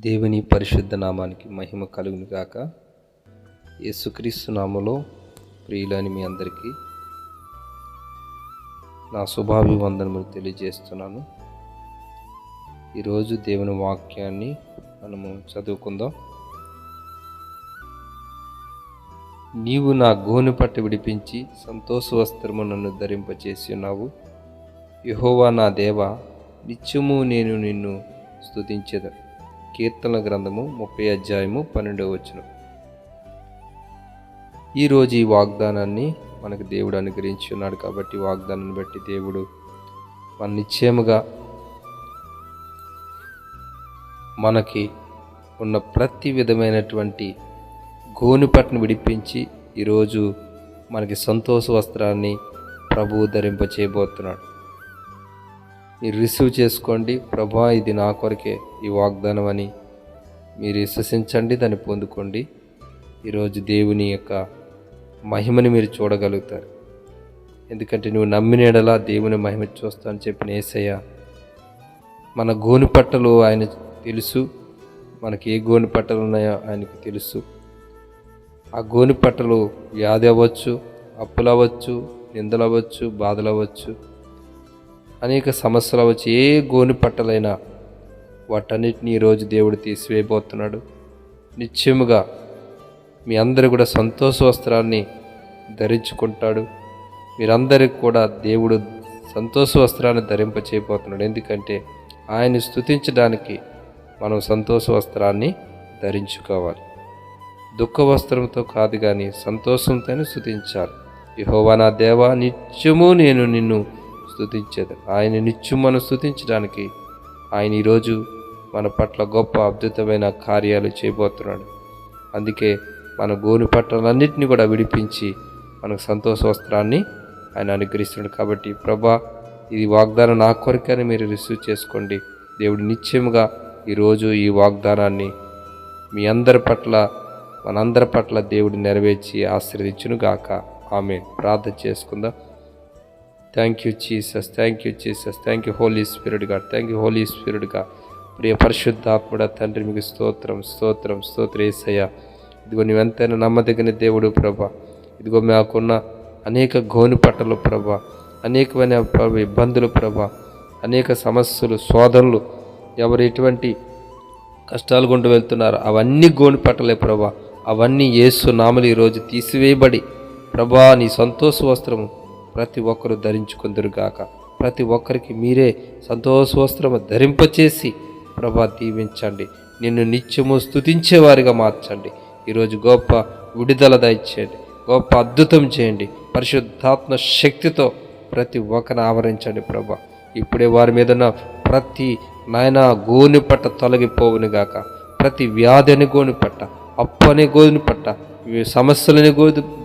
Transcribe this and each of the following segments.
దేవుని పరిశుద్ధ నామానికి మహిమ కలుగును గాక. యేసుక్రీస్తు నామములో ప్రియులని మీ అందరికీ నా శుభాభివందనములు తెలియజేస్తున్నాను. ఈరోజు దేవుని వాక్యాన్ని మనము చదువుకుందాం. నీవు నా గోనె పట్టు విడిపించి సంతోష వస్త్రము నన్ను ధరింపచేసి ఉన్నావు. యెహోవా నా దేవా, నిత్యము నేను నిన్ను స్తుతించెదను. కీర్తనల గ్రంథము 30:12. ఈరోజు ఈ వాగ్దానాన్ని మనకు దేవుడు అనుగ్రహించి ఉన్నాడు కాబట్టి వాగ్దానాన్ని బట్టి దేవుడు మన నిశ్చయముగా మనకి ఉన్న ప్రతి విధమైనటువంటి గోనెపట్టును విడిపించి ఈరోజు మనకి సంతోష వస్త్రాన్ని ప్రభువు ధరింపచేయబోతున్నాడు. మీరు రిసీవ్ చేసుకోండి. ప్రభా, ఇది నా కొరకే ఈ వాగ్దానం అని మీరు విశ్వసించండి, దాన్ని పొందుకోండి. ఈరోజు దేవుని యొక్క మహిమని మీరు చూడగలుగుతారు. ఎందుకంటే నువ్వు నమ్మిన ఎడలా దేవుని మహిమ చూస్తా అని చెప్పిన యేసయ్య మన గోనెపట్టలు ఆయన తెలుసు. మనకి ఏ గోనెపట్టలు ఉన్నాయో ఆయనకు తెలుసు. ఆ గోనెపట్టలు వ్యాధి అవ్వచ్చు, అప్పులు అవ్వచ్చు, నిందలు అవ్వచ్చు, బాధలు అవ్వచ్చు, అనేక సమస్యలు అవ్వచ్చు. ఏ గోనెపట్టలైనా వాటన్నిటిని ఈరోజు దేవుడు తీసివేయబోతున్నాడు. నిశ్చయముగా మీ అందరూ కూడా సంతోష వస్త్రాన్ని ధరించుకుంటాడు. మీరందరికీ కూడా దేవుడు సంతోష వస్త్రాన్ని ధరింపచేయబోతున్నాడు. ఎందుకంటే ఆయన్ని స్తుతించడానికి మనం సంతోష వస్త్రాన్ని ధరించుకోవాలి. దుఃఖ వస్త్రంతో కాదు కానీ సంతోషంతోనే స్తుతించాలి. యెహోవా నా దేవా, నిత్యము నేను నిన్ను స్తుతించేది. ఆయన నిత్యం మనం స్తుతించడానికి ఆయన ఈరోజు మన పట్ల గొప్ప అద్భుతమైన కార్యాలు చేయబోతున్నాడు. అందుకే మన గోనెపట్టలన్నింటినీ కూడా విడిపించి మనకు సంతోష వస్త్రాన్ని ఆయన అనుగ్రహిస్తున్నాడు. కాబట్టి ప్రభా, ఇది వాగ్దానం నా కొరకని మీరు రిసీవ్ చేసుకోండి. దేవుడు నిశ్చయముగా ఈరోజు ఈ వాగ్దానాన్ని మీ అందరి పట్ల మనందరి పట్ల దేవుడు నెరవేర్చి ఆశీర్వదించును గాక. ఆమేన్. ప్రార్థన చేసుకుందాం. Thank you Jesus, thank you Jesus, thank you Holy Spirit God, thank you Holy Spirit God. ప్రియ పరిశుద్ధాత్ముడ తండ్రి, మీకు స్తోత్రం స్తోత్రం స్తోత్ర యేసయ్య. ఇదిగో నువ్వెంతైనా నమ్మదగిన దేవుడు ప్రభా. ఇదిగో మాకున్న అనేక గోనెపట్టలు ప్రభా, అనేకమైన ఇబ్బందులు ప్రభా, అనేక సమస్యలు, శోధనలు, ఎవరు ఎటువంటి కష్టాలు గుండా వెళ్తున్నారు అవన్నీ గోనెపట్టలే ప్రభా. అవన్నీ యేసు నామములో ఈరోజు తీసివేయబడి ప్రభా, నీ సంతోష వస్త్రము ప్రతి ఒక్కరు ధరించుకుందురుగాక. ప్రతి ఒక్కరికి మీరే సంతోష వస్త్రము ధరింపచేసి ప్రభా దీవించండి. నిన్ను నిత్యము స్తుతించేవారిగా మార్చండి. ఈరోజు గొప్ప విడుదల దయచేయండి, గొప్ప అద్భుతం చేయండి. పరిశుద్ధాత్మ శక్తితో ప్రతి ఒక్కరిని ఆవరించండి ప్రభా. ఇప్పుడే వారి మీద ఉన్న ప్రతి నాయన గోనెపట్ట తొలగిపోవును గాక. ప్రతి వ్యాధి అని గోనెపట్ట, అప్పు అనే గోనెపట్ట, సమస్యలని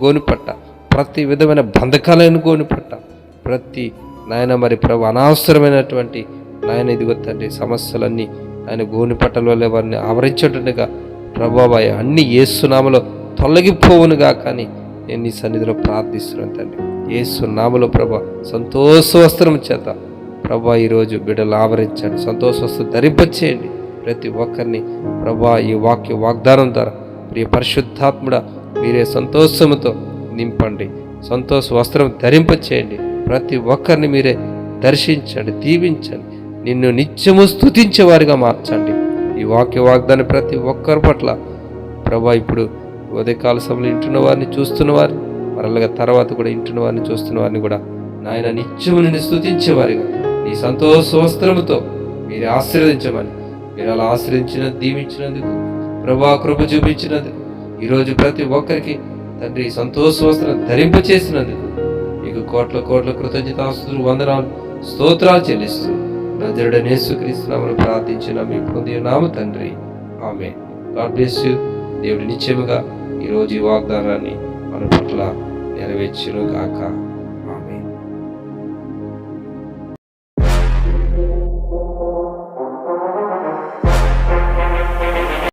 గోనెపట్ట, ప్రతి విధమైన బంధకాలైన గోనెపట్ట, ప్రతి నాయన మరి ప్రభు అనవసరమైనటువంటి నాయన ఇదిగో తండ్రి సమస్యలన్నీ ఆయన గోనెపట్టల వల్ల వారిని ఆవరించేటట్టుగా ప్రభావ అన్ని యేసు నామములో తొలగిపోవునుగా. కానీ నేను నీ సన్నిధిలో ప్రార్థిస్తున్నాను తండ్రి. యేసు నామములో ప్రభా సంతోష వస్త్రం చేత ప్రభా ఈరోజు బిడ్డలు ఆవరించండి. సంతోష వస్త్రం ధరింపచేయండి ప్రతి ఒక్కరిని ప్రభా. ఈ వాగ్దానం ద్వారా ప్రియ పరిశుద్ధాత్ముడ మీరే సంతోషముతో నింపండి. సంతోష వస్త్రం ధరింపచేయండి. ప్రతి ఒక్కరిని మీరే దర్శించండి, దీవించండి. నిన్ను నిత్యము స్తుతించేవారిగా మార్చండి. ఈ వాగ్దానం ప్రతి ఒక్కరి పట్ల ప్రభా ఇప్పుడు ఉదయకాల సమయంలో ఇంటున్న వారిని చూస్తున్న వారిని, మరలగా తర్వాత కూడా ఇంటున్న వారిని చూస్తున్న వారిని కూడా నాయన నిత్యము నిన్ను స్తుతించేవారిగా నీ సంతోష వస్త్రముతో మీరు ఆశీర్వదించమని, మీరు అలా ఆశీర్వదించిన దీవించినందుకు ప్రభా, కృప చూపించినందుకు ఈరోజు ప్రతి ఒక్కరికి తండ్రి సంతోష వస్త్రం ధరింపచేసినందుకు మీకు కోట్ల కోట్ల కృతజ్ఞతాస్తుతులు, వందనాలు, స్తోత్రాలు చెల్లిస్తూ నజరుడైన యేసుక్రీస్తు నామములో ప్రార్థించిన మీ పొందినాము తండ్రి. ఆమేన్. God bless you. దేవుడి నిశ్చయముగా ఈరోజు ఈ వాగ్దానాన్ని మన పట్ల నెరవేర్చును గాక.